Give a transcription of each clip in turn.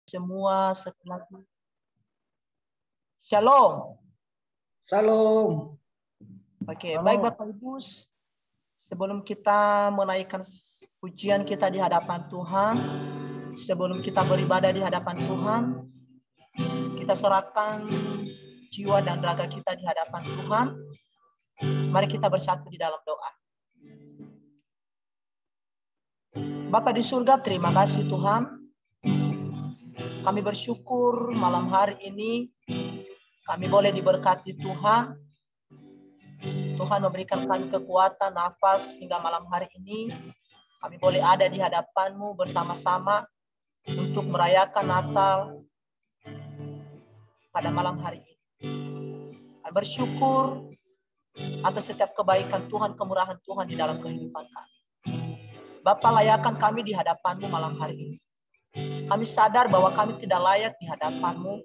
semua sekali lagi. Shalom. Shalom. Oke, baik Bapak Ibu. Sebelum kita menaikkan pujian kita di hadapan Tuhan, sebelum kita beribadah di hadapan Tuhan, kita serahkan jiwa dan raga kita di hadapan Tuhan. Mari kita bersatu di dalam doa. Bapa di surga, terima kasih Tuhan. Kami bersyukur malam hari ini kami boleh diberkati Tuhan. Tuhan memberikan kami kekuatan, nafas hingga malam hari ini kami boleh ada di hadapan-Mu bersama-sama untuk merayakan Natal pada malam hari ini. Kami bersyukur atas setiap kebaikan Tuhan, kemurahan Tuhan di dalam kehidupan kami. Bapa, layakan kami di hadapan-Mu malam hari ini. Kami sadar bahwa kami tidak layak di hadapan-Mu.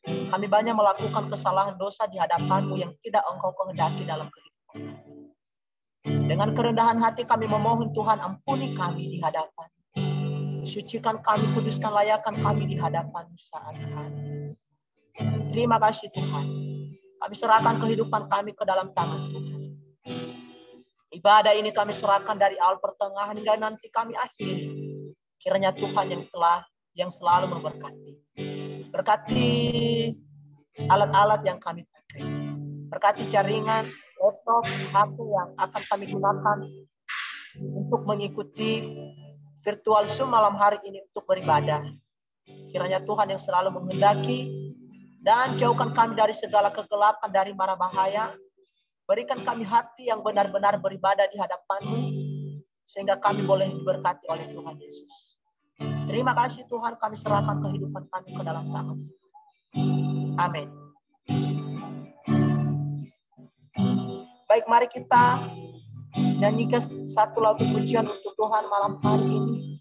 Kami banyak melakukan kesalahan dosa di hadapan-Mu yang tidak Engkau kehendaki dalam kehidupan kami. Dengan kerendahan hati kami memohon Tuhan, ampuni kami di hadapan. Sucikan kami, kuduskan, layakan kami di hadapan-Mu saat ini. Terima kasih Tuhan. Kami serahkan kehidupan kami ke dalam tangan Tuhan. Ibadah ini kami serahkan dari awal pertengahan hingga nanti kami akhiri. Kiranya Tuhan yang selalu memberkati. Berkati alat-alat yang kami pakai. Berkati jaringan, laptop, HP yang akan kami gunakan untuk mengikuti virtual Zoom malam hari ini untuk beribadah. Kiranya Tuhan yang selalu menghendaki dan jauhkan kami dari segala kegelapan, dari mara bahaya. Berikan kami hati yang benar-benar beribadah di hadapan-Mu, sehingga kami boleh diberkati oleh Tuhan Yesus. Terima kasih Tuhan, kami serahkan kehidupan kami ke dalam tangan. Amin. Baik, mari kita nyanyikan satu lagu pujian untuk Tuhan malam hari ini.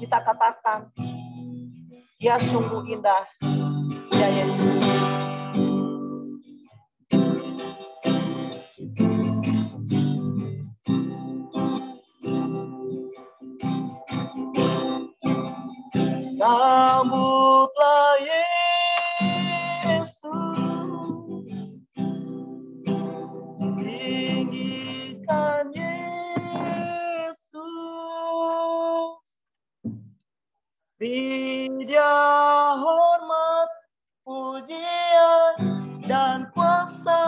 Kita katakan, ya sungguh indah, ya Yesus. Sambutlah Yesus, tinggikan Yesus, beri Dia hormat, pujian dan kuasa.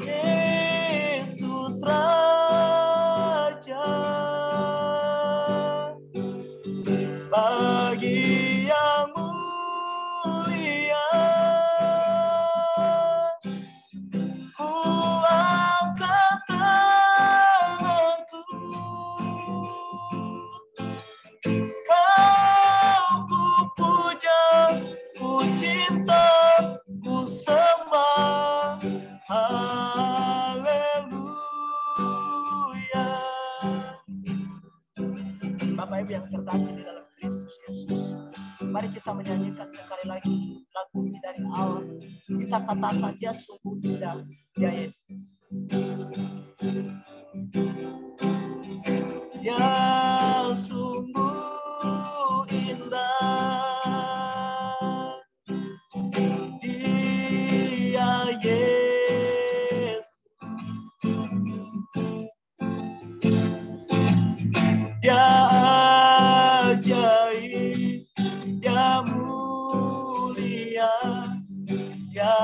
Yesus Raja, bagi yang mulia, ku angkat tanganku, Kau ku puja, ku cinta, ku sembah, haleluya. Bapak Ibu yang terkasih di dalam Kristus Yesus, mari kita menyanyikan sekali lagi lagu ini dari awal. Kita katakan, dia sungguh indah, ya Yesus. Ya sungguh indah, Dia Yesus. Dia ajaib, Dia mulia, Dia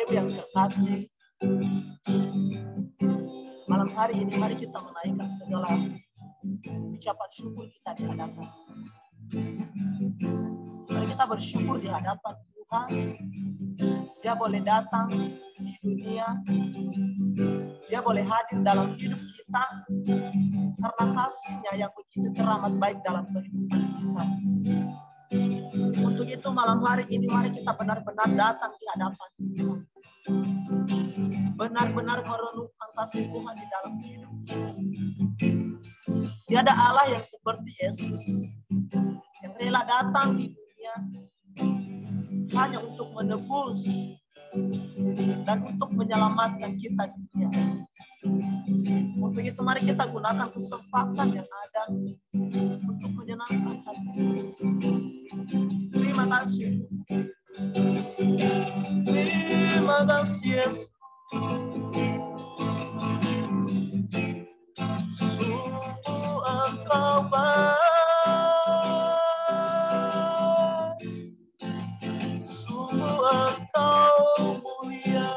Bapak Ibu yang terkasih, malam hari ini mari kita menaikkan segala ucapan syukur kita di hadapan. Mari kita bersyukur di hadapan Tuhan. Dia boleh datang di dunia, Dia boleh hadir dalam hidup kita karena kasih-Nya yang begitu teramat baik dalam kehidupan kita. Untuk itu malam hari ini mari kita benar-benar datang di hadapan Tuhan. Benar-benar merenungkan kasih Tuhan di dalam hidup kita. Tiada Allah yang seperti Yesus yang rela datang di dunia hanya untuk menebus dan untuk menyelamatkan kita di dunia. Untuk itu mari kita gunakan kesempatan yang ada untuk menyenangkan hati. Terima kasih. Terima kasih Yesus. Sungguh Engkau baik, sungguh Engkau mulia.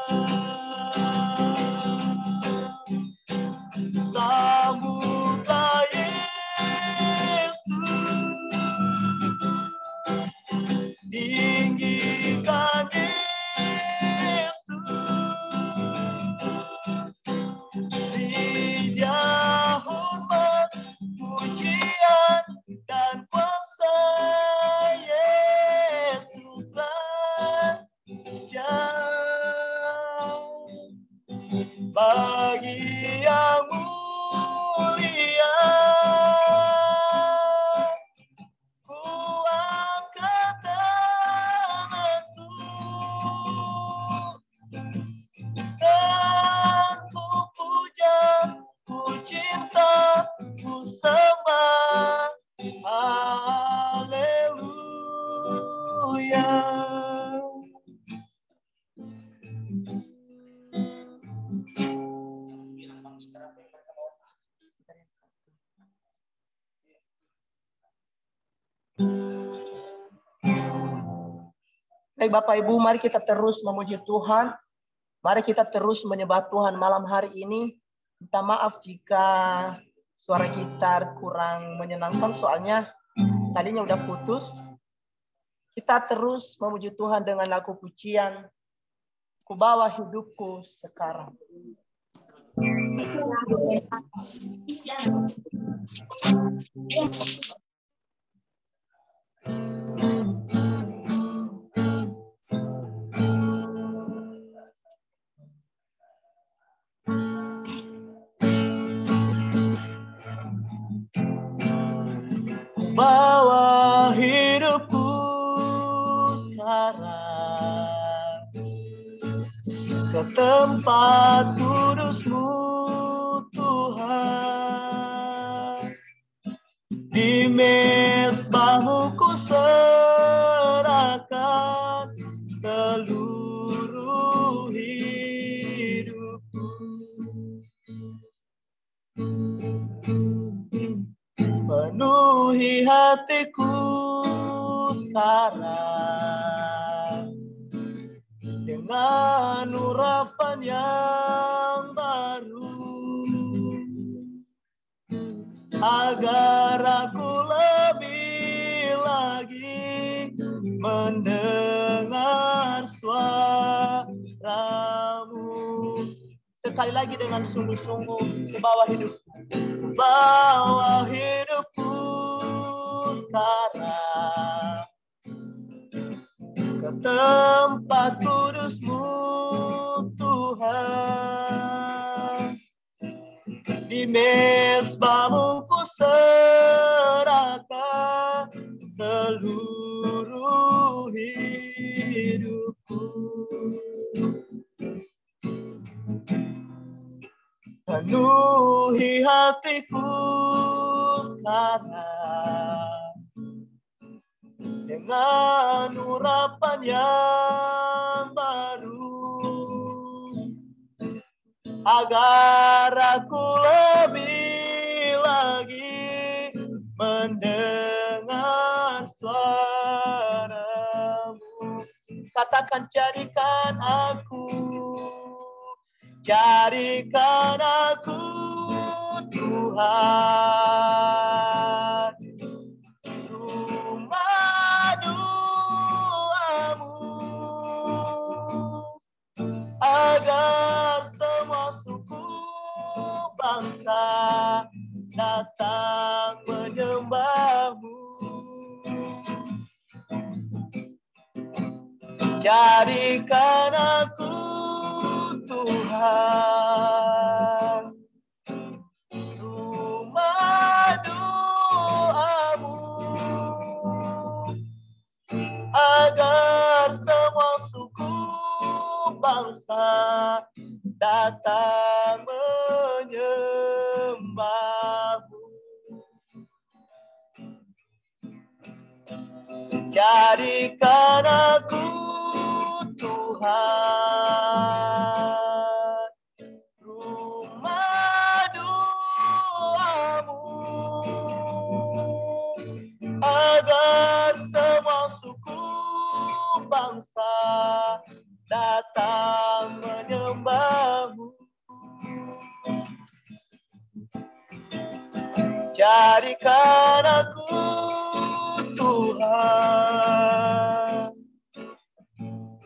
Sambutlah Yesus, tinggikan Yesus, beri Dia hormat, pujian dan kuasa. Yesus Raja, bagi yang mulia, ku angkat tanganku dan ku puja, ku cinta, ku sembah. Haleluya. Baik Bapak Ibu, mari kita terus memuji Tuhan. Mari kita terus menyembah Tuhan malam hari ini. Minta maaf jika suara gitar kurang menyenangkan, soalnya tadinya udah putus. Kita terus memuji Tuhan dengan lagu pujian, Ku Bawa Hidupku Sekarang. Bawa hidupku sekarang ke tempat kudus-Mu Tuhan. Di mezbah-Mu ku serahkan seluruh hidupku. Penuhi hatiku sekarang dengan urapan yang baru, agar aku lebih lagi mendengar suara-Mu. Sekali lagi dengan sungguh-sungguh, ku bawa hidupku. Bawa hidupku sekarang ke tempat kudus-Mu Tuhan. Di mezbah-Mu ku serahkan seluruh hidupku. Penuhi hatiku sekarang dengan urapan yang baru, agar aku lebih lagi mendengar suara-Mu. Katakan, jadikan aku Jadikan aku Tuhan rumah doamu, agar semua suku bangsa datang menyembahmu. Jadikan aku Tuhan rumah doamu, agar semua suku bangsa datang menyembahmu. Jadikan aku Tuhan rumah doamu, agar semua suku bangsa datang menyembahmu. Jadikan aku Tuhan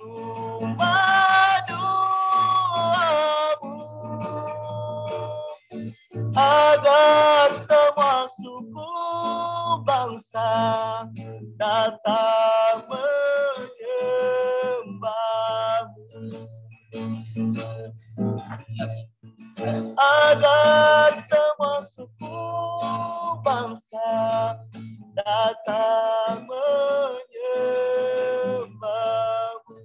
rumah doamu, agar semua suku bangsa datang menyembahmu. Agar semua suku bangsa datang menyembahmu.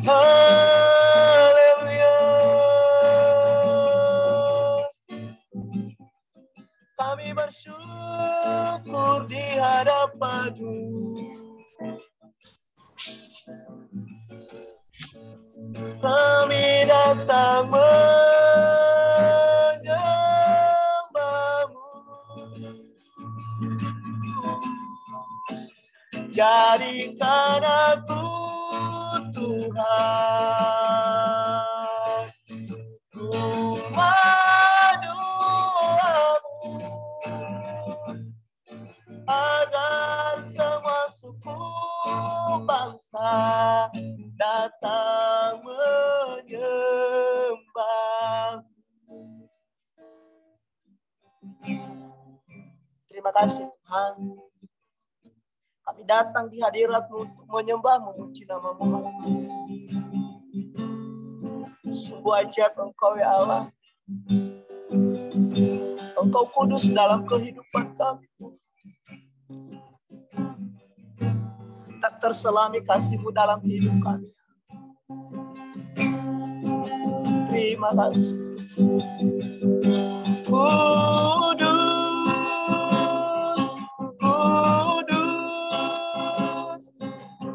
Haleluya. Kami bersyukur di hadapan-Mu. Kami datang menyembah-Mu. Jadikan aku Tuhan rumah doamu, agar semua suku bangsa datang menyembah. Terima kasih Tuhan. Kami datang di hadirat-Mu untuk menyembah-Mu, memuji nama-Mu. Sungguh ajaib Engkau ya Allah. Engkau kudus dalam kehidupan kami. Tak terselami kasih-Mu dalam hidup kami. Terima kasih.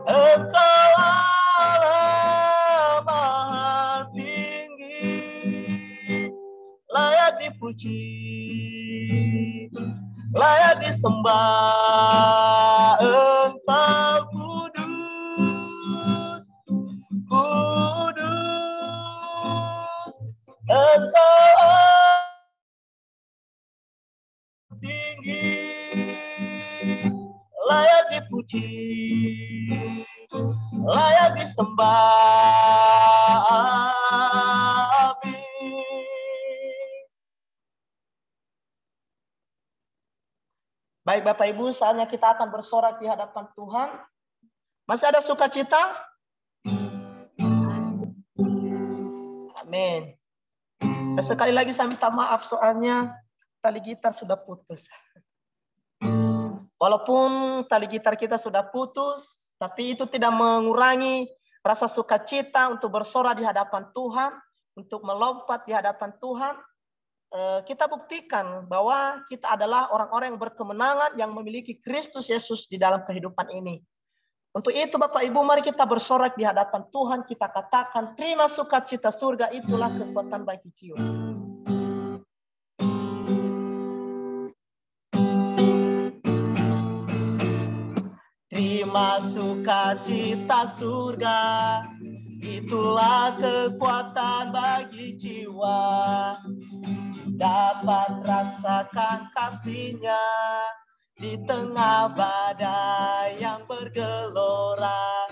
Engkau Allah Maha Tinggi, layak dipuji, layak disembah. Engkau kudus, kudus. Engkau tinggi, layak dipuji, layak disembah. Amin. Baik Bapak Ibu, saatnya kita akan bersorak di hadapan Tuhan. Masih ada sukacita? Amin. Dan sekali lagi saya minta maaf soalnya tali gitar sudah putus. Walaupun tali gitar kita sudah putus, tapi itu tidak mengurangi rasa sukacita untuk bersorak di hadapan Tuhan, untuk melompat di hadapan Tuhan. Kita buktikan bahwa kita adalah orang-orang yang berkemenangan, yang memiliki Kristus Yesus di dalam kehidupan ini. Untuk itu Bapak Ibu, mari kita bersorak di hadapan Tuhan. Kita katakan, terima sukacita surga, itulah kekuatan bagi jiwa. Terima Terima sukacita surga, itulah kekuatan bagi jiwa. Dapat rasakan kasihnya di tengah badai yang bergelora.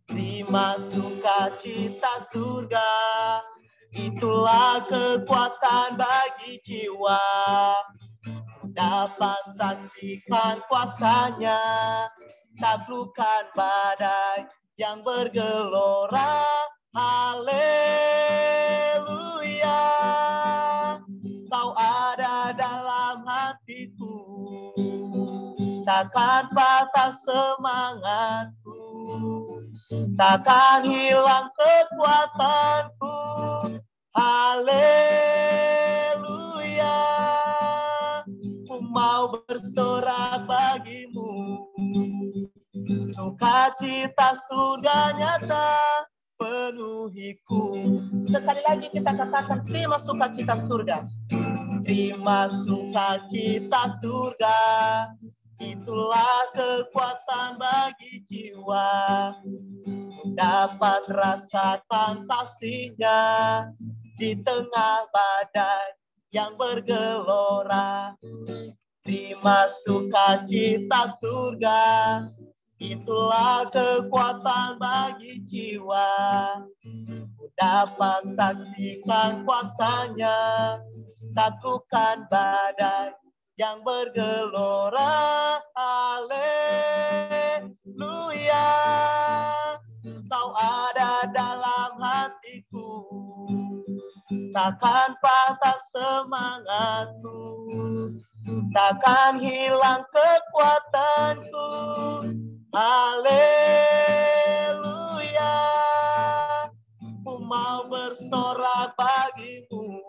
Terima sukacita surga, itulah kekuatan bagi jiwa. Dapat saksikan kuasanya, taklukkan badai yang bergelora. Haleluya, Kau ada dalam hatiku, takkan patah semangatku, takkan hilang kekuatanku. Haleluya, ku mau bersorak bagimu, sukacita surga nyata penuhiku. Sekali lagi kita katakan, terima sukacita surga. Terima sukacita surga, itulah kekuatan bagi jiwa. Dapat rasakan kasihnya di tengah badai yang bergelora. Terima sukacita surga, itulah kekuatan bagi jiwa. Dapat saksikan kuasanya, taklukkan badai yang bergelora. Haleluya, Kau ada dalam hatiku, takkan patah semangatku, takkan hilang kekuatanku. Haleluya, ku mau bersorak bagimu,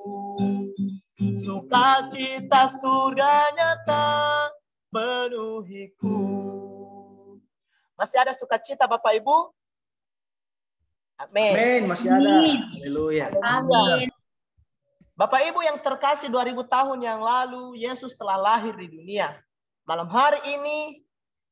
sukacita surga nyata penuhiku. Masih ada sukacita Bapak Ibu? Amin. Amin, masih ada. Haleluya. Amin. Bapak Ibu yang terkasih, 2000 tahun yang lalu Yesus telah lahir di dunia. Malam hari ini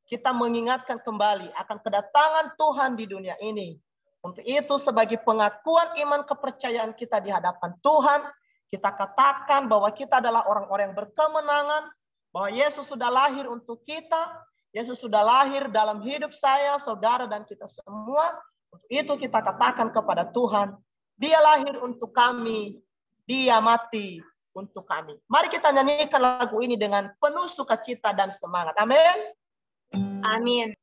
kita mengingatkan kembali akan kedatangan Tuhan di dunia ini. Untuk itu sebagai pengakuan iman kepercayaan kita di hadapan Tuhan, kita katakan bahwa kita adalah orang-orang yang berkemenangan, bahwa Yesus sudah lahir untuk kita, Yesus sudah lahir dalam hidup saya, saudara, dan kita semua. Untuk itu kita katakan kepada Tuhan, Dia lahir untuk kami, Dia mati untuk kami. Mari kita nyanyikan lagu ini dengan penuh sukacita dan semangat. Amin. Amin.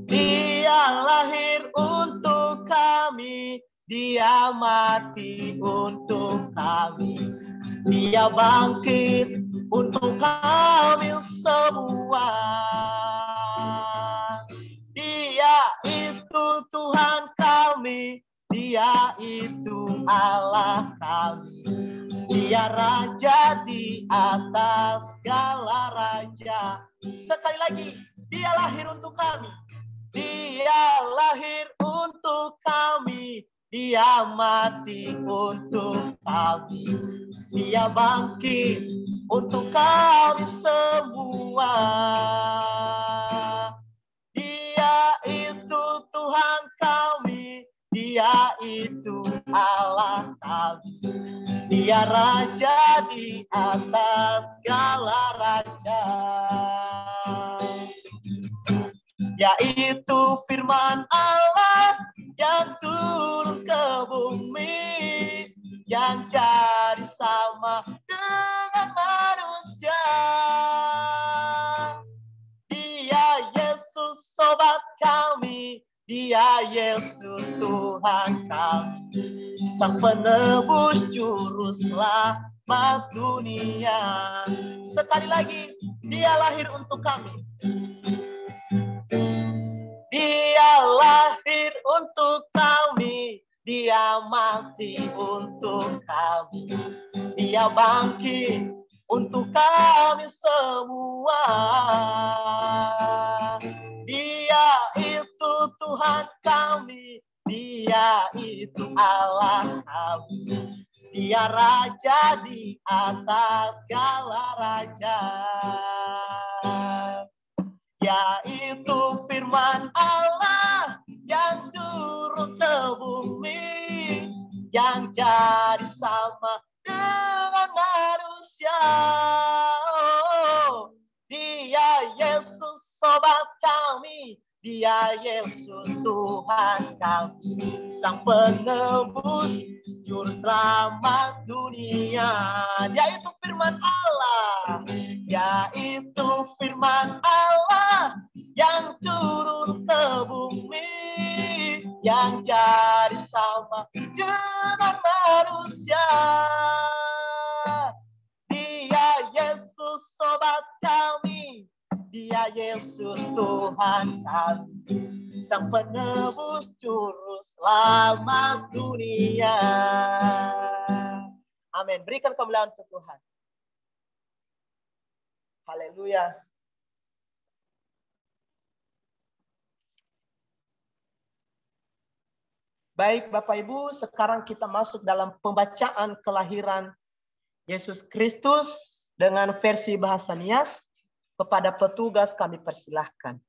Dia lahir untuk kami, Dia mati untuk kami, Dia bangkit untuk kami semua. Dia itu Tuhan kami, Dia itu Allah kami, Dia Raja di atas segala raja. Sekali lagi, Dia lahir untuk kami, Dia lahir untuk kami, Dia mati untuk kami, Dia bangkit untuk kami semua. Dia itu Tuhan kami, Dia itu Allah kami, Dia Raja di atas segala raja. Yaitu firman Allah yang turun ke bumi, yang jadi sama dengan manusia. Dia Yesus sobat kami, Dia Yesus Tuhan kami, Sang penebus juru selamat dunia. Sekali lagi, Dia lahir untuk kami, Dia lahir untuk kami, Dia mati untuk kami, Dia bangkit untuk kami semua. Dia itu Tuhan kami, Dia itu Allah kami, Dia raja di atas segala raja. Yaitu firman Allah yang turun ke bumi, yang jadi sama dengan manusia. Oh, Dia Yesus sobat kami, Dia Yesus Tuhan kami, Sang penebus juru selamat dunia. Yaitu firman Allah, yaitu firman Allah yang turun ke bumi, yang jadi sama dengan manusia. Dia Yesus sobat kami, Dia Yesus Tuhan kami, Sang penebus juru selamat dunia. Amin. Berikan kemuliaan untuk Tuhan. Haleluya. Baik Bapak Ibu, sekarang kita masuk dalam pembacaan kelahiran Yesus Kristus dengan versi bahasa Nias. Kepada petugas kami persilahkan.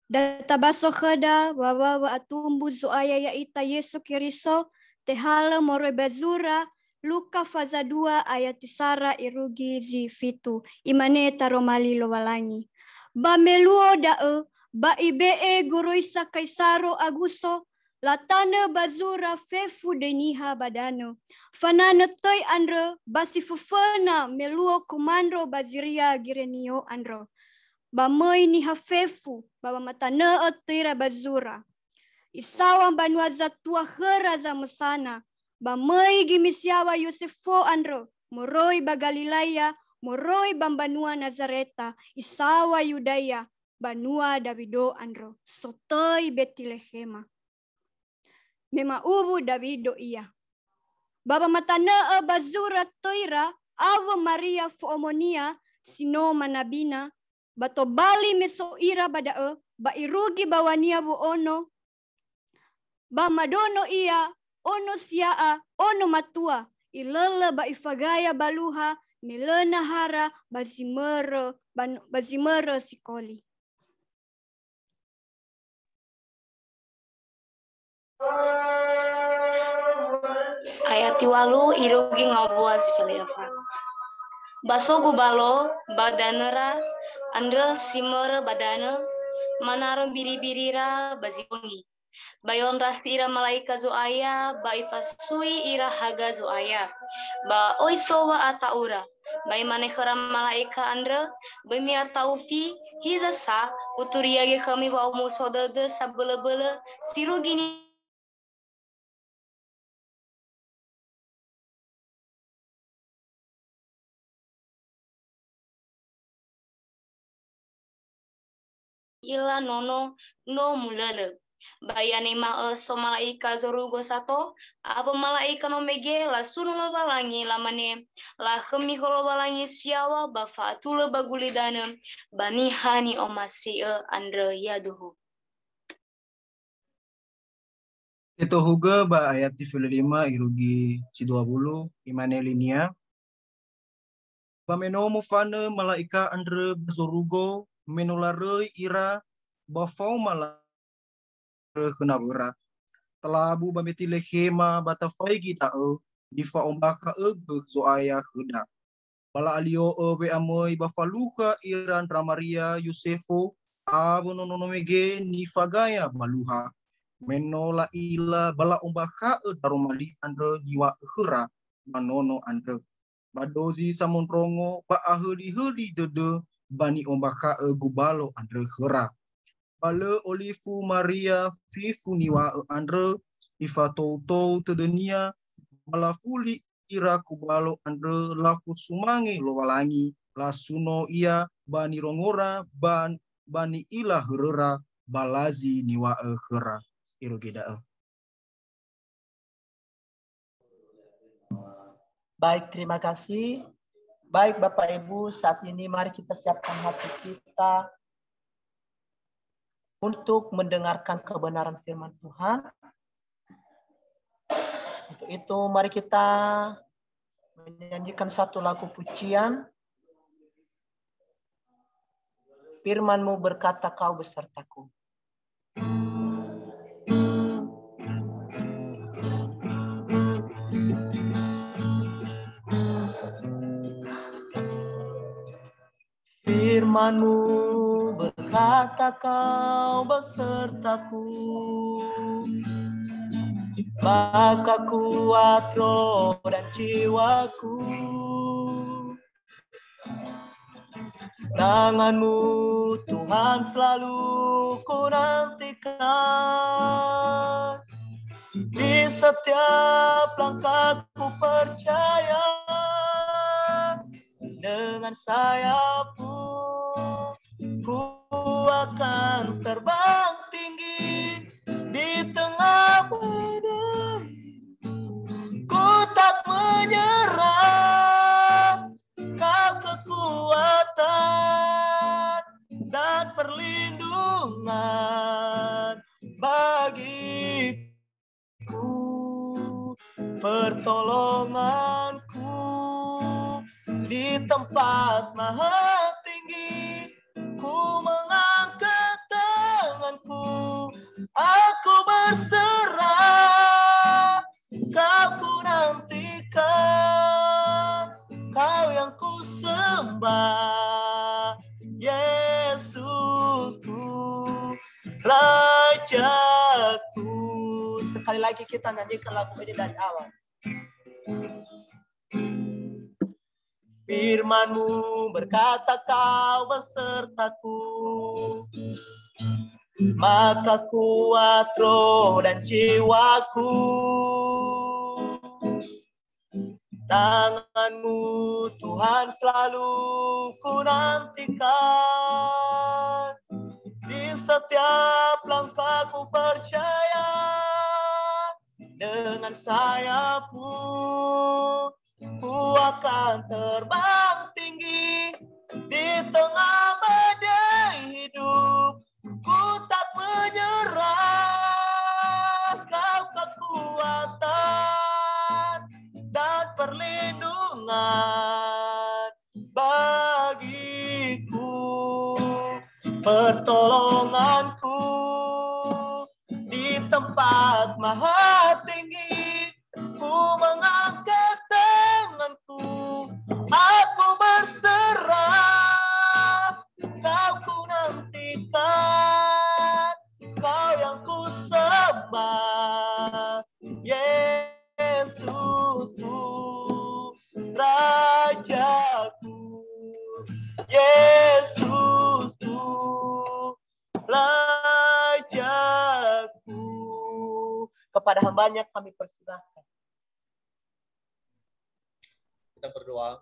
Databaso khada wawa wa atumbu zoaya ya ita Yesu Kiriso tehala moroi bazura Luka faza 2 ayat tisara irugi zifitu imane taromali lowalangi. Ba meluo dae ba ibee guruisa kaisaro aguso latane bazura fefu deniha badano. Fanana toy andro basi fufana meluo komandro baziria girenio andro. Bamoy ni hafefu baba matana otira bazura. Isawang banwa za tua hera za musana. Bamoy gimisyawa Yosefo andro. Moroi ba Galilaya, moroi bambanua Nazareta. Isawa Yudaya, banua Davido andro. Sotoy Betlehema. Mema ubu Davido iya. Baba matana bazura toira awa Maria foomonia sino manabina. Bato bali mesoira badae, ba irugi bawania bu ono, ba madono iya, ono siaa, ono matua, ilele ba ifagaya baluha, nilena hara, bazimere sikoli. Ayat walu irugi ngabuas Filiapa. Baso gubalo badanera andra simera badana manaro biri-birira bazipungi. Bayon rasti ira malaika zoaya ba ifasui ira haga zoaya. Ba oisowa ataura. Ba manekara malaika andra ba mi ataufi hizasa uturiage kami wa musodade sabele-bele sirugini ila nono no mulele. Bayane ma so malaika zorugo sato, apa malaika no mege la sunu lo balangi la mane la khemi lo balangi siawa ba fatule bagulidana bani hani omasi andre yaduhu. Itu huga ba ayat 5 irugi si 20 imane linia. Bameno fana malaika andre besorugo menulare ira bafau mala kena berat. Telabu bameti lehema batafai kita difa ombaka zoaya heda. Bala alio be amoi bafaluka iran Ramaria Yosefo abonono mege nifagaya baluha. Menola ila bala ombaka daromali andre jiwa hera manono andre. Badozi samonrongo ba ahli dede bani ombaka gubalo andre hera. Bale olifu Maria fifu niwa andre ifatoutou tedenia malafuli ira kubalo andre laku sumange lowalangi lasuno ia bani rongora bani ila herera balazi niwa khera irugi da'a. Baik, terima kasih. Baik Bapak Ibu, saat ini mari kita siapkan hati kita untuk mendengarkan kebenaran firman Tuhan. Untuk itu mari kita menyanyikan satu lagu pujian. Firman-Mu berkata kau besertaku. Firman-Mu berkata kau besertaku, maka kuat roh dan jiwaku. Tangan-Mu Tuhan selalu ku nantikan, di setiap langkahku percaya, dengan sayap-Mu ku akan terbang tinggi di tengah badai. Ku tak menyerah, Kau kekuatan dan perlindungan bagiku, pertolonganku di tempat maha tinggi. Ku mengangkat tanganku, aku berserah, Kau ku nantikan, Kau yang ku sembah, Yesusku, Rajaku. Sekali lagi kita nyanyikan lagu ini dari awal. Firman-Mu berkata kau besertaku, maka kuat roh dan jiwaku. Tangan-Mu Tuhan selalu ku nantikan, di setiap langkahku percaya, dengan sayap-Mu ku akan terbang tinggi di tengah badai hidup. Ku tak menyerah, Kau kekuatan dan perlindungan bagiku, pertolonganku di tempat maha tinggi. Ku mengangkat tanganku, aku berserah, Kau ku nantikan, Kau yang ku sembah, Yesusku, Rajaku, Yesusku, Rajaku. Kepada hamba-Nya kami persilahkan. Kita berdoa.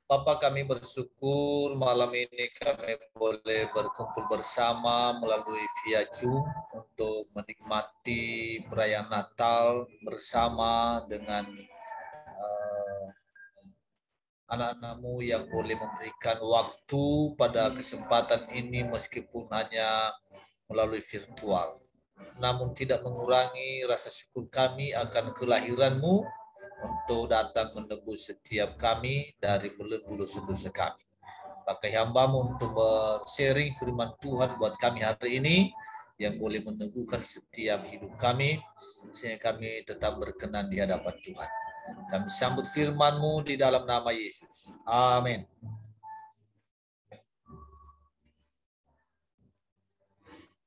Bapa, kami bersyukur malam ini kami boleh berkumpul bersama melalui via Zoom untuk menikmati perayaan Natal bersama dengan anak-anak-Mu yang boleh memberikan waktu pada kesempatan ini meskipun hanya melalui virtual. Namun tidak mengurangi rasa syukur kami akan kelahiran-Mu untuk datang menebus setiap kami dari belenggu dosa-dosa kami. Pakai hamba-Mu untuk bersharing firman Tuhan buat kami hari ini, yang boleh meneguhkan setiap hidup kami, sehingga kami tetap berkenan di hadapan Tuhan. Kami sambut firman-Mu di dalam nama Yesus. Amin.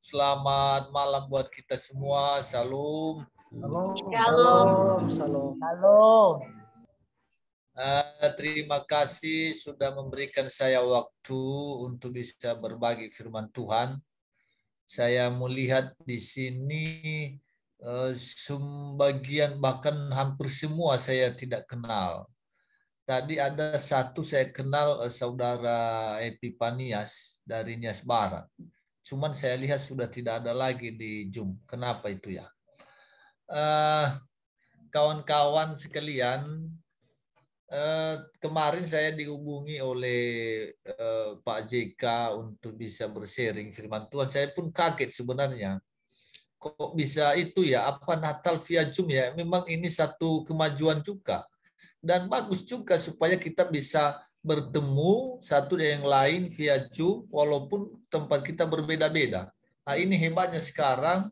Selamat malam buat kita semua. Salam. Shalom. Shalom. Shalom. Terima kasih sudah memberikan saya waktu untuk bisa berbagi firman Tuhan. Saya melihat di sini sebagian bahkan hampir semua saya tidak kenal. Tadi ada satu saya kenal, saudara Epipanias dari Nias Barat. Cuman saya lihat sudah tidak ada lagi di Zoom. Kenapa itu ya? Kawan-kawan sekalian, kemarin saya dihubungi oleh Pak JK untuk bisa bersharing firman Tuhan. Saya pun kaget sebenarnya. Kok bisa itu ya? Apa Natal via Zoom ya? Memang ini satu kemajuan juga. Dan bagus juga supaya kita bisa bertemu satu dengan yang lain via Zoom walaupun tempat kita berbeda-beda. Nah, ini hebatnya sekarang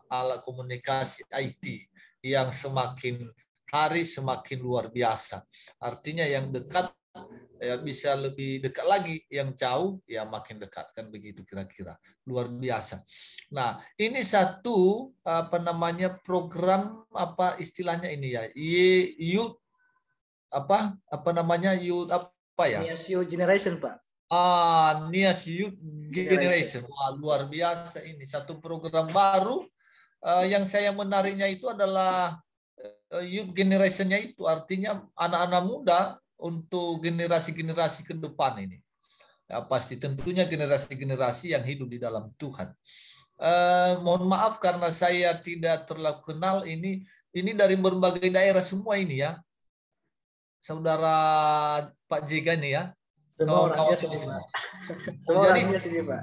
alat komunikasi IT yang semakin hari semakin luar biasa. Artinya yang dekat ya bisa lebih dekat lagi, yang jauh ya makin dekat, kan begitu kira-kira. Luar biasa. Nah, ini satu program istilahnya ini ya. Youth Nias Youth Generation, Pak. Nias Youth Generation. Wah, luar biasa ini. Satu program baru yang saya menariknya itu adalah youth generation-nya itu artinya anak-anak muda untuk generasi-generasi ke depan ini. Ya, pasti tentunya generasi-generasi yang hidup di dalam Tuhan. Mohon maaf karena saya tidak terlalu kenal ini dari berbagai daerah semua ini ya. Saudara Pak Jega nih ya. Semua orangnya sini, Pak. Semua orangnya sini, Pak.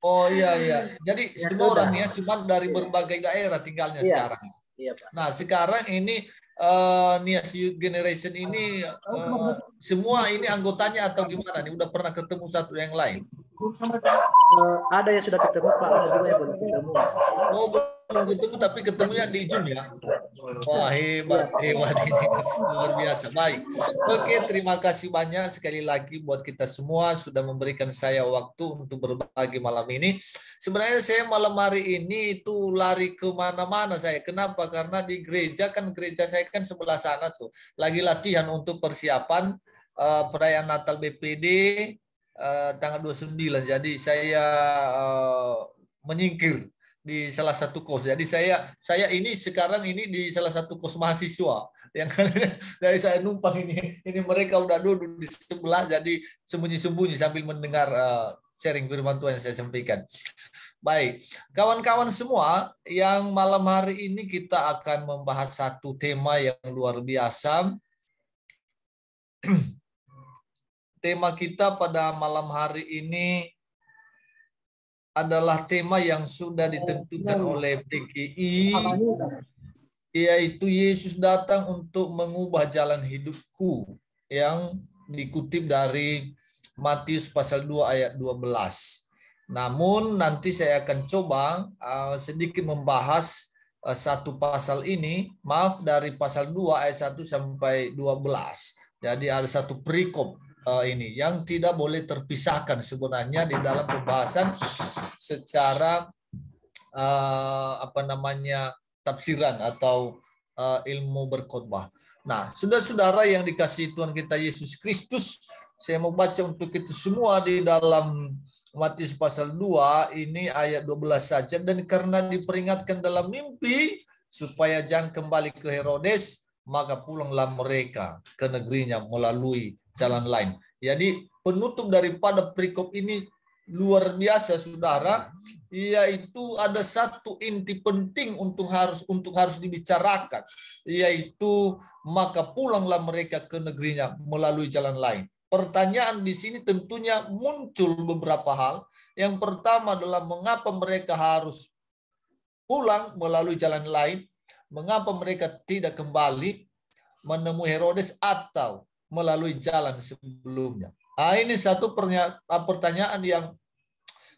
Oh iya. Jadi semua orangnya cuma dari berbagai daerah tinggalnya sekarang. Iya, Pak. Nah, sekarang ini Nias Youth Generation ini semua ini anggotanya atau gimana nih? Udah pernah ketemu satu yang lain? Ada yang sudah ketemu, Pak. Ada juga yang belum ketemu. Oh, belum ketemu tapi ketemunya di Zoom ya? Wah, hebat ini. Luar biasa. Baik. Oke, terima kasih banyak sekali lagi buat kita semua sudah memberikan saya waktu untuk berbagi malam ini. Sebenarnya saya malam hari ini itu lari kemana-mana saya. Kenapa? Karena di gereja saya kan sebelah sana tuh. Lagi latihan untuk persiapan perayaan Natal BPD tanggal 29. Jadi saya menyingkir di salah satu kos. Jadi saya ini sekarang ini di salah satu kos mahasiswa yang dari saya numpang ini mereka udah duduk di sebelah, jadi sembunyi-sembunyi sambil mendengar sharing firman Tuhan yang saya sampaikan. Baik, kawan-kawan semua, yang malam hari ini kita akan membahas satu tema yang luar biasa. Tema kita pada malam hari ini adalah tema yang sudah ditentukan oleh PGI, yaitu Yesus datang untuk mengubah jalan hidupku, yang dikutip dari Matius pasal 2 ayat 12. Namun nanti saya akan coba sedikit membahas satu pasal ini, dari pasal 2 ayat 1 sampai 12. Jadi ada satu perikop ini yang tidak boleh terpisahkan sebenarnya di dalam pembahasan secara tafsiran atau ilmu berkhotbah. Nah, saudara-saudara yang dikasihi Tuhan kita Yesus Kristus, saya mau baca untuk kita semua di dalam Matius pasal 2 ini ayat 12 saja. Dan karena diperingatkan dalam mimpi supaya jangan kembali ke Herodes, maka pulanglah mereka ke negerinya melalui jalan lain. Jadi penutup daripada perikop ini luar biasa, saudara, yaitu ada satu inti penting untuk harus dibicarakan, yaitu maka pulanglah mereka ke negerinya melalui jalan lain. Pertanyaan di sini tentunya muncul beberapa hal. Yang pertama adalah mengapa mereka harus pulang melalui jalan lain? Mengapa mereka tidak kembali menemui Herodes atau melalui jalan sebelumnya? Ini satu pertanyaan yang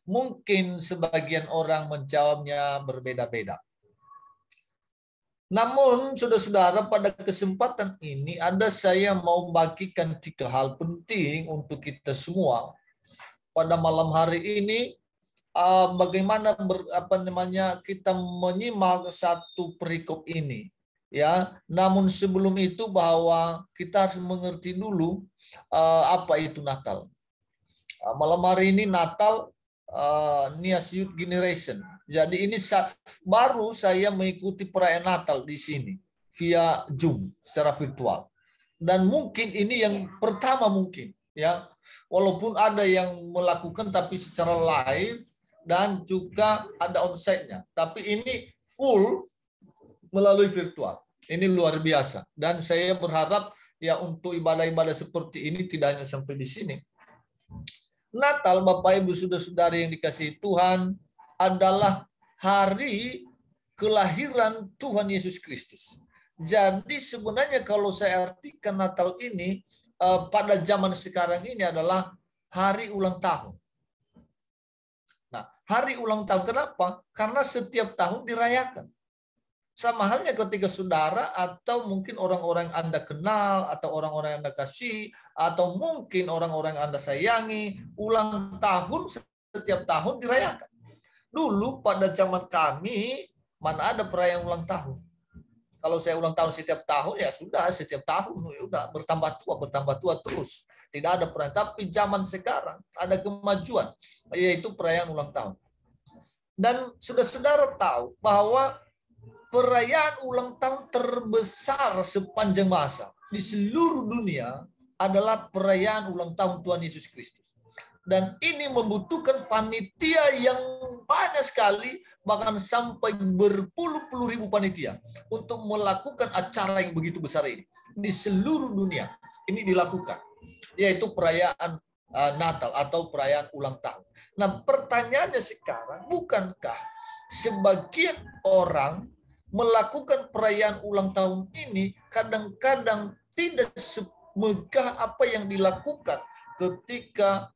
mungkin sebagian orang menjawabnya berbeda-beda. Namun, saudara-saudara, pada kesempatan ini saya mau bagikan 3 hal penting untuk kita semua. Pada malam hari ini, bagaimana kita menyimak satu perikop ini. Ya, namun sebelum itu bahwa kita harus mengerti dulu apa itu Natal. Malam hari ini Natal Nias Youth Generation. Jadi ini baru saya mengikuti perayaan Natal di sini via Zoom secara virtual. Dan mungkin ini yang pertama mungkin ya. Walaupun ada yang melakukan tapi secara live dan juga ada onsite-nya. Tapi ini full melalui virtual. Ini luar biasa. Dan saya berharap ya untuk ibadah-ibadah seperti ini tidak hanya sampai di sini. Natal, Bapak Ibu Saudara-saudari yang dikasihi Tuhan, adalah hari kelahiran Tuhan Yesus Kristus. Jadi sebenarnya kalau saya artikan Natal ini pada zaman sekarang ini adalah hari ulang tahun. Nah, hari ulang tahun kenapa? Karena setiap tahun dirayakan. Sama halnya ketika saudara atau mungkin orang-orang Anda kenal atau orang-orang yang Anda kasih atau mungkin orang-orang yang Anda sayangi, ulang tahun setiap tahun dirayakan. Dulu pada zaman kami mana ada perayaan ulang tahun. Kalau saya ulang tahun setiap tahun ya sudah setiap tahun ya udah bertambah tua terus. Tidak ada perayaan. Tapi zaman sekarang ada kemajuan yaitu perayaan ulang tahun. Dan saudara-saudara tahu bahwa perayaan ulang tahun terbesar sepanjang masa di seluruh dunia adalah perayaan ulang tahun Tuhan Yesus Kristus. Dan ini membutuhkan panitia yang banyak sekali, bahkan sampai berpuluh-puluh ribu panitia untuk melakukan acara yang begitu besar ini. Di seluruh dunia ini dilakukan, yaitu perayaan Natal atau perayaan ulang tahun. Nah, pertanyaannya sekarang, bukankah sebagian orang melakukan perayaan ulang tahun ini kadang-kadang tidak semegah apa yang dilakukan ketika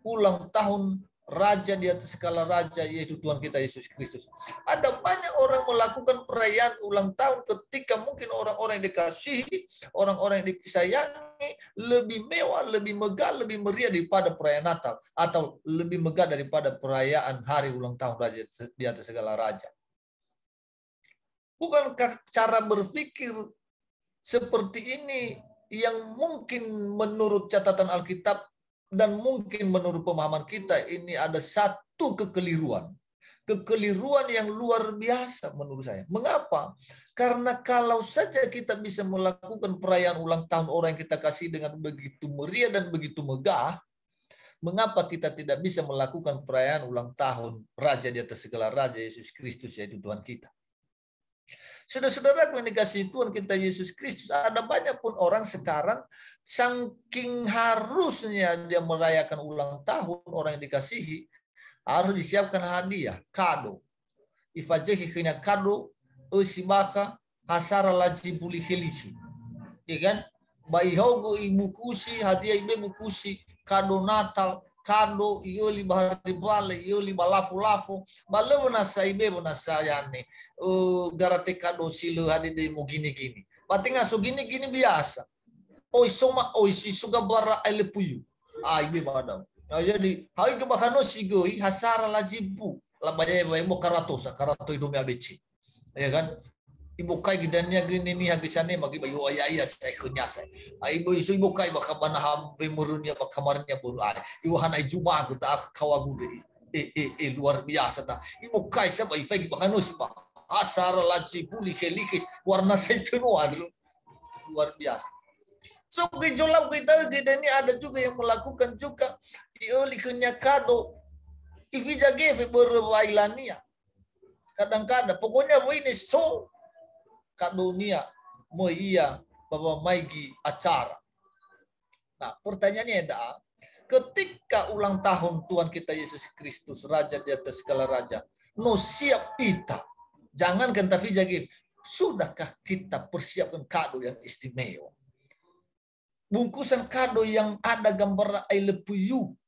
ulang tahun Raja di atas segala raja, yaitu Tuhan kita Yesus Kristus. Ada banyak orang melakukan perayaan ulang tahun ketika mungkin orang-orang yang dikasihi, orang-orang yang disayangi lebih mewah, lebih megah, lebih meriah daripada perayaan Natal, atau lebih megah daripada perayaan hari ulang tahun Raja di atas segala raja. Bukankah cara berpikir seperti ini yang mungkin menurut catatan Alkitab dan mungkin menurut pemahaman kita ini ada satu kekeliruan. Kekeliruan yang luar biasa menurut saya. Mengapa? Karena kalau saja kita bisa melakukan perayaan ulang tahun orang yang kita kasih dengan begitu meriah dan begitu megah, mengapa kita tidak bisa melakukan perayaan ulang tahun Raja di atas segala raja, Yesus Kristus, yaitu Tuhan kita? Saudara-saudara yang dikasihi Tuhan kita Yesus Kristus, ada banyak pun orang sekarang saking harusnya dia merayakan ulang tahun orang yang dikasihi, harus disiapkan hadiah, kado. Ifajehi kena kado, usimaka hasara laji buli helihi. Ya kan? Bayi hogo ibu kusi, hadiah ibu kusi, kado Natal, kado ioli bahari bale ioli balafu-lafu bale menasa ibe menasa yani garate kado silo hadi demo gini-gini batinga so gini-gini biasa oi soma oi si suga bara elepuyu ibe badam jadi hai ke bahano sigoi hasara lajibu labaya ibo karato ido me abeci ya kan ibu kai gidannya gini nih hagisane magi bayu ayah saya kunyasa ibu isu ibu kai baka banaham bemurunya baka kamarnya buru ai ibu hanai juma kita kawagude luar biasa ta ibu kai sa bai fagi baka nusba asar laji buli kelikis warna setuno adu luar biasa. So gejolak kita ini ada juga yang melakukan juga ioli kenya kado ifija geve berwailania kadang-kadang pokoknya ini so Kak dunia mau iya bahwa maigi acara. Nah, pertanyaannya adalah ketika ulang tahun Tuhan kita Yesus Kristus Raja di atas segala raja, no siap kita. Jangan kentafi jagin. Sudahkah kita persiapkan kado yang istimewa? Bungkusan kado yang ada gambar I love you.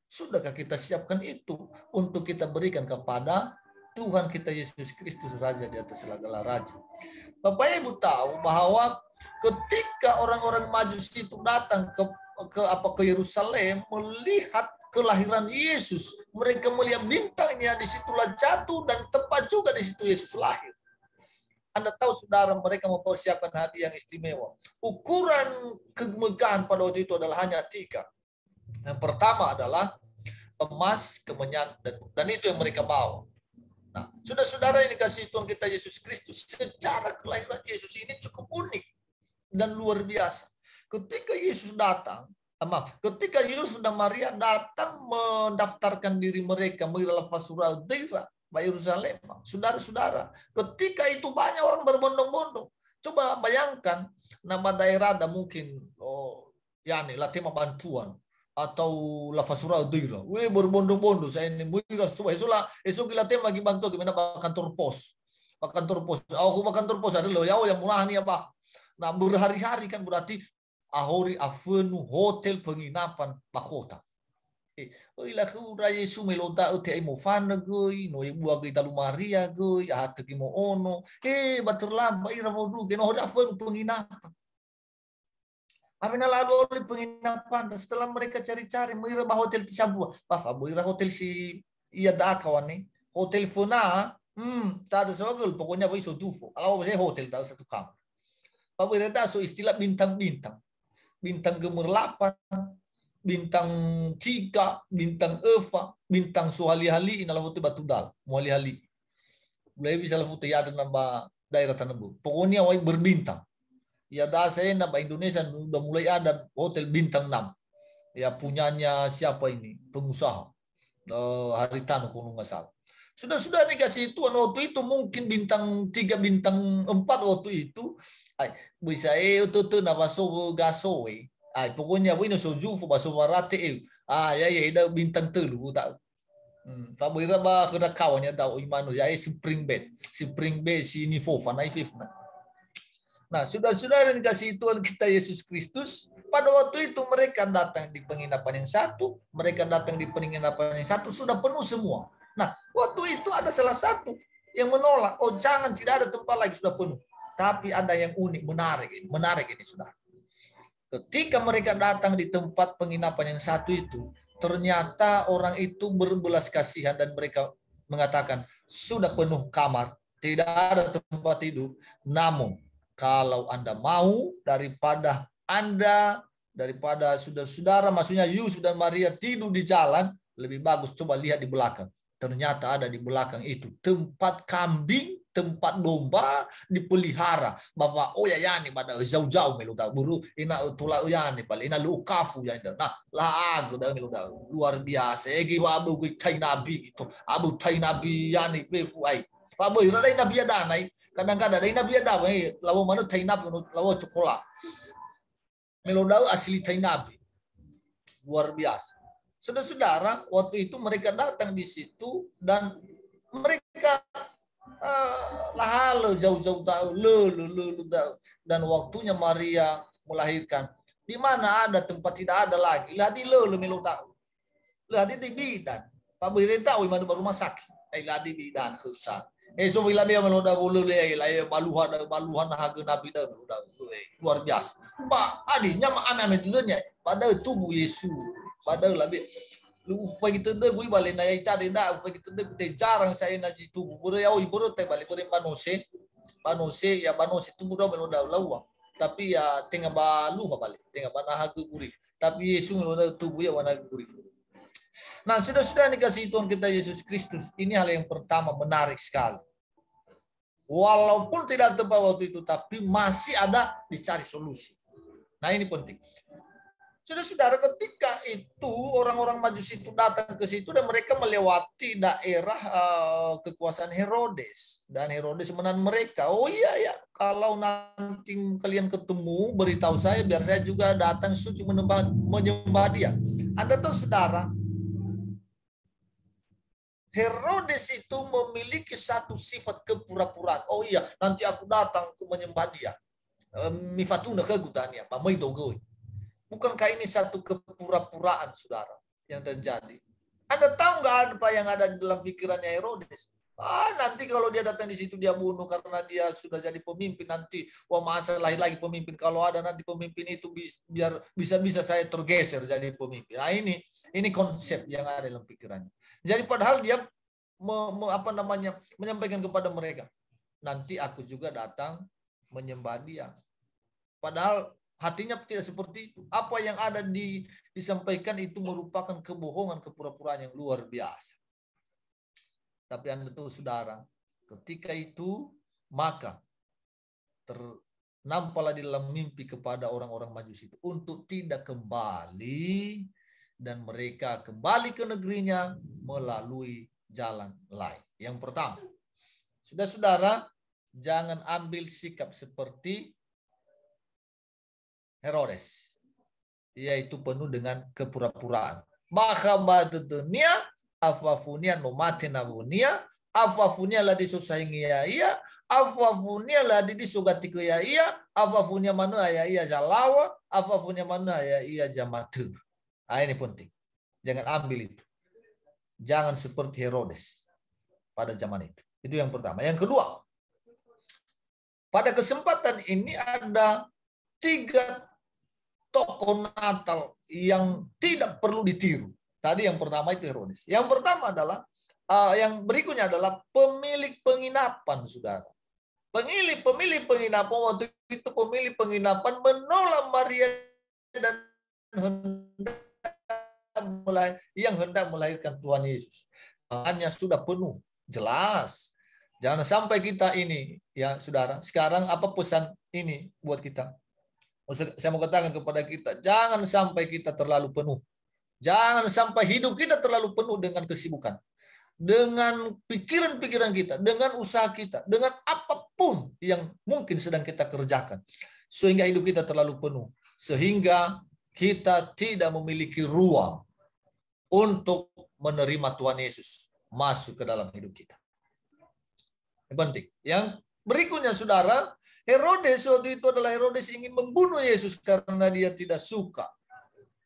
Sudahkah kita siapkan itu untuk kita berikan kepada Tuhan kita Yesus Kristus Raja di atas segala raja. Bapak Ibu tahu bahwa ketika orang-orang Majusi itu datang ke Yerusalem melihat kelahiran Yesus, mereka melihat bintangnya, disitulah jatuh dan tepat juga di situ Yesus lahir. Anda tahu saudara, mereka mempersiapkan hadiah yang istimewa. Ukuran kemegahan pada waktu itu adalah hanya 3. Yang pertama adalah emas, kemenyan, dan itu yang mereka bawa. Nah, saudara-saudara yang dikasihi Tuhan kita Yesus Kristus, secara kelahiran Yesus ini cukup unik dan luar biasa. Ketika Yesus datang, Maaf, ketika Yusuf dan Maria datang mendaftarkan diri mereka mengira surah daerah Yerusalem, saudara-saudara, ketika itu banyak orang berbondong-bondong. Coba bayangkan nama daerah ada mungkin tema bantuan atau surah daerah. Weh berbondong-bondong saya ini mengira esok tema lagi bantu gimana kantor pos. Kantor pos. Aku kantor pos ada loh yang murah nih apa. Nah, berhari-hari kan berarti ahori afenu hotel penginapan pakota. Ila kura Yesu meloda uti ai mo fana goi no ibu agi talu Maria goi ategi mo ono batur lamba ira mo du no hoda afenu penginapan. Apabila lalu oleh penginapan setelah mereka cari-cari mengira bahwa hotel Tisabua. Bafa mengira hotel si iya da kawan hotel Funa tak ada soal pokoknya iso dufo. Kalau saya hotel tahu satu kamar. Pabira da so istilah bintang-bintang. Bintang gemerlapan, bintang 3, bintang Eva, bintang suhali-hali inalah foto batudal, muali-hali. Mulai bisa lah foto ya ada nama daerah Tanambu. Pokoknya wai berbintang. Ya dah saya nama Indonesia sudah mulai ada hotel bintang 6. Ya punyanya siapa ini? Pengusaha. Haritano kalau nggak salah. Sudah negasi itu waktu itu mungkin bintang 3, bintang 4 waktu itu. Bisa itu nama so gasowe. Pokoknya wino soju fo baso warate ya ida bintang 3 tak. Pabira ba kena kawannya tahu imano ya spring bed si Nifofa naik fifna. Nah, sudah dikasih Tuhan kita Yesus Kristus, pada waktu itu mereka datang di penginapan yang satu, mereka datang di penginapan yang satu sudah penuh semua. Nah, waktu itu ada salah satu yang menolak, jangan, tidak ada tempat lagi, sudah penuh. Tapi ada yang unik, menarik ini sudah. Ketika mereka datang di tempat penginapan yang satu itu, ternyata orang itu berbelas kasihan dan mereka mengatakan, sudah penuh kamar, tidak ada tempat tidur, namun kalau Anda mau daripada saudara, maksudnya Yusuf dan Maria tidur di jalan, lebih bagus coba lihat di belakang. Ternyata ada di belakang itu tempat kambing, tempat domba dipelihara. Bahwa yani pada jauh-jauh meluda buru ina tula yani paling ina lukafu ya nah lah aku dah meluda luar biasa. Egi abu tai nabi itu abu tai nabi yani fefu ai. Pak boy ada nabi ada nai kadang-kadang ada nabi ada lawo mana tai nabi lawo cokola. Meluda asli tai nabi. Luar biasa. Saudara-saudara, waktu itu mereka datang di situ dan mereka lahalo jauh-jauh tahu dan waktunya Maria melahirkan. Di mana ada tempat tidak ada lagi. Lihat di melu tahu. Lihat di bidan. Pak Bire tahu mana rumah sakit. Lihat di bidan susah. So bila dia melu tahu baluhan harga nabi dah luar biasa. Pak adinya ame tujuannya pada tubuh Yesus. Padahal lebih lu kita deh gue balik naya tadi dah kita deh jarang saya naji tubuh buru ya buru teh balik buru panose ya panose itu buru meludah lawa tapi ya tengah balu balik tengah banah hagu gurih tapi Yesus meludah tubuh ya warna gurih. Nah sudah dikasih Tuhan kita Yesus Kristus ini hal yang pertama menarik sekali. Walaupun tidak tepat waktu itu tapi masih ada dicari solusi. Nah ini penting. Saudara, ketika itu orang-orang Majus itu datang ke situ dan mereka melewati daerah kekuasaan Herodes dan Herodes menahan mereka. Oh iya ya, kalau nanti kalian ketemu beritahu saya biar saya juga datang suci menyembah dia. Anda tahu saudara, Herodes itu memiliki satu sifat kepura-puraan. Oh iya, nanti aku datang ke menyembah dia. Mifatuna kegutanya, pamai dogoi. Bukankah ini satu kepura-puraan, saudara, yang terjadi? Anda tahu nggak apa yang ada di dalam pikirannya Herodes? Nanti kalau dia datang di situ dia bunuh karena dia sudah jadi pemimpin nanti. Masa lahir lagi pemimpin. Kalau ada nanti pemimpin itu biar bisa-bisa saya tergeser jadi pemimpin. Nah ini konsep yang ada dalam pikirannya. Jadi padahal dia menyampaikan kepada mereka, nanti aku juga datang menyembah dia. Padahal hatinya tidak seperti itu. Apa yang ada disampaikan itu merupakan kebohongan, kepura-puraan yang luar biasa. Tapi Anda tahu saudara, ketika itu maka nampaklah di dalam mimpi kepada orang-orang Majusi itu untuk tidak kembali, dan mereka kembali ke negerinya melalui jalan lain. Yang pertama, saudara-saudara, jangan ambil sikap seperti Herodes, yaitu penuh dengan kepura-puraan. Mahabadunia afafunia nomatenabunia afafunia la disusaingia ia afafunia la disugatiku ya ia afafunia manu ya ia jalawa afafunia manu ya ia jamatu. Ini penting. Jangan ambil itu. Jangan seperti Herodes pada zaman itu. Itu yang pertama. Yang kedua, pada kesempatan ini ada 3 tokoh Natal yang tidak perlu ditiru. Tadi yang pertama itu Herodes. Yang pertama adalah, yang berikutnya adalah pemilik penginapan, saudara. Pemilik penginapan, waktu itu pemilik penginapan menolak Maria dan hendak melahirkan Tuhan Yesus. Hanya sudah penuh, jelas. Jangan sampai kita ini, ya saudara. Sekarang apa pesan ini buat kita? Saya mau katakan kepada kita, jangan sampai kita terlalu penuh. Jangan sampai hidup kita terlalu penuh dengan kesibukan. Dengan pikiran-pikiran kita, dengan usaha kita, dengan apapun yang mungkin sedang kita kerjakan. Sehingga hidup kita terlalu penuh. Sehingga kita tidak memiliki ruang untuk menerima Tuhan Yesus masuk ke dalam hidup kita. Yang penting. Yang berikutnya, saudara, Herodes waktu itu adalah Herodes ingin membunuh Yesus karena dia tidak suka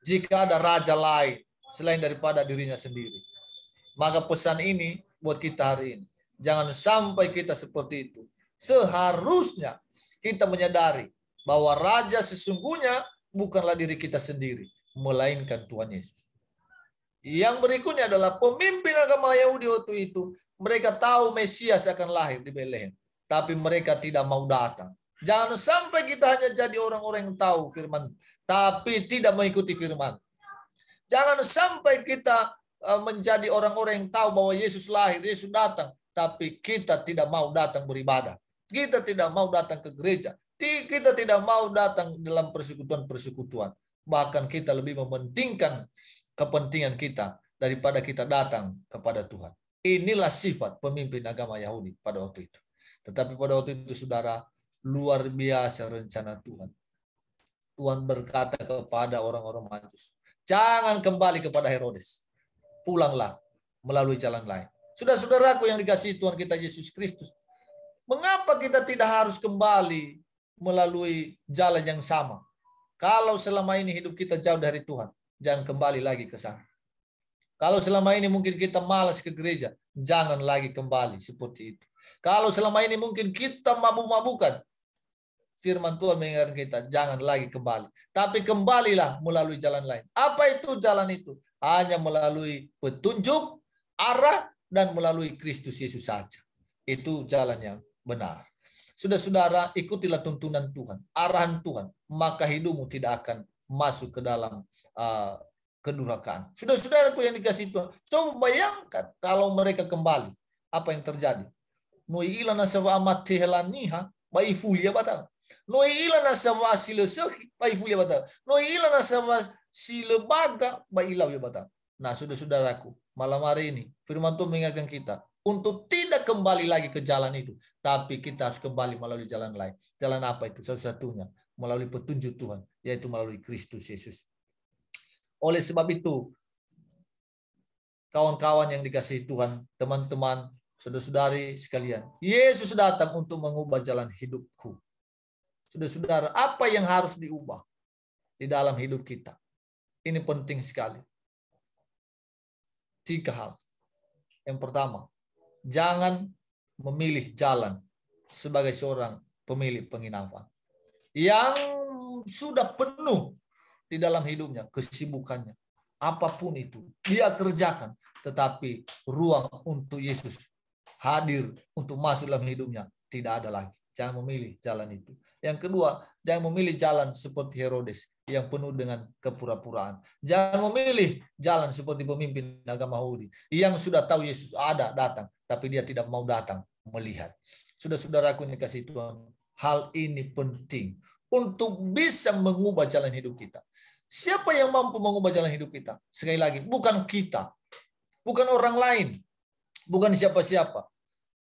jika ada raja lain selain daripada dirinya sendiri. Maka pesan ini buat kita hari ini. Jangan sampai kita seperti itu. Seharusnya kita menyadari bahwa raja sesungguhnya bukanlah diri kita sendiri, melainkan Tuhan Yesus. Yang berikutnya adalah pemimpin agama Yahudi waktu itu. Mereka tahu Mesias akan lahir di Betlehem, tapi mereka tidak mau datang. Jangan sampai kita hanya jadi orang-orang yang tahu firman, tapi tidak mengikuti firman. Jangan sampai kita menjadi orang-orang yang tahu bahwa Yesus lahir, Yesus datang, tapi kita tidak mau datang beribadah. Kita tidak mau datang ke gereja. Kita tidak mau datang dalam persekutuan-persekutuan. Bahkan kita lebih mementingkan kepentingan kita daripada kita datang kepada Tuhan. Inilah sifat pemimpin agama Yahudi pada waktu itu. Tetapi pada waktu itu, saudara, luar biasa rencana Tuhan. Tuhan berkata kepada orang-orang Majus, jangan kembali kepada Herodes. Pulanglah melalui jalan lain. Saudara-saudaraku yang dikasihi Tuhan kita Yesus Kristus, mengapa kita tidak harus kembali melalui jalan yang sama? Kalau selama ini hidup kita jauh dari Tuhan, jangan kembali lagi ke sana. Kalau selama ini mungkin kita malas ke gereja, jangan lagi kembali seperti itu. Kalau selama ini mungkin kita mabuk-mabukan, firman Tuhan mengingatkan kita, jangan lagi kembali. Tapi kembalilah melalui jalan lain. Apa itu jalan itu? Hanya melalui petunjuk, arah, dan melalui Kristus Yesus saja. Itu jalan yang benar. Saudara-saudara, ikutilah tuntunan Tuhan, arahan Tuhan, maka hidupmu tidak akan masuk ke dalam kedurhakaan. Saudara-saudaraku yang dikasihi Tuhan, coba bayangkan kalau mereka kembali, apa yang terjadi? Noi ilana sawa amatelaniha baifulia batang. Noi ilana sawa silesehi baifulia batang. Noi ilana sawa silebaga bailau ya batang. Nah, saudara-saudaraku, malam hari ini firman Tuhan mengingatkan kita untuk tidak kembali lagi ke jalan itu, tapi kita harus kembali melalui jalan lain. Jalan apa itu? Satu-satunya melalui petunjuk Tuhan, yaitu melalui Kristus Yesus. Oleh sebab itu, kawan-kawan yang dikasihi Tuhan, teman-teman, saudara-saudari sekalian, Yesus datang untuk mengubah jalan hidupku. Saudara-saudara, apa yang harus diubah di dalam hidup kita? Ini penting sekali. 3 hal. Yang pertama, jangan memilih jalan sebagai seorang pemilik penginapan yang sudah penuh di dalam hidupnya, kesibukannya, apapun itu, dia kerjakan, tetapi ruang untuk Yesus hadir untuk masuk dalam hidupnya tidak ada lagi. Jangan memilih jalan itu. Yang kedua, jangan memilih jalan seperti Herodes yang penuh dengan kepura-puraan. Jangan memilih jalan seperti pemimpin agama Yahudi yang sudah tahu Yesus ada datang, tapi dia tidak mau datang melihat. Saudara-saudaraku yang dikasihi Tuhan, hal ini penting untuk bisa mengubah jalan hidup kita. Siapa yang mampu mengubah jalan hidup kita? Sekali lagi, bukan kita, bukan orang lain, bukan siapa-siapa,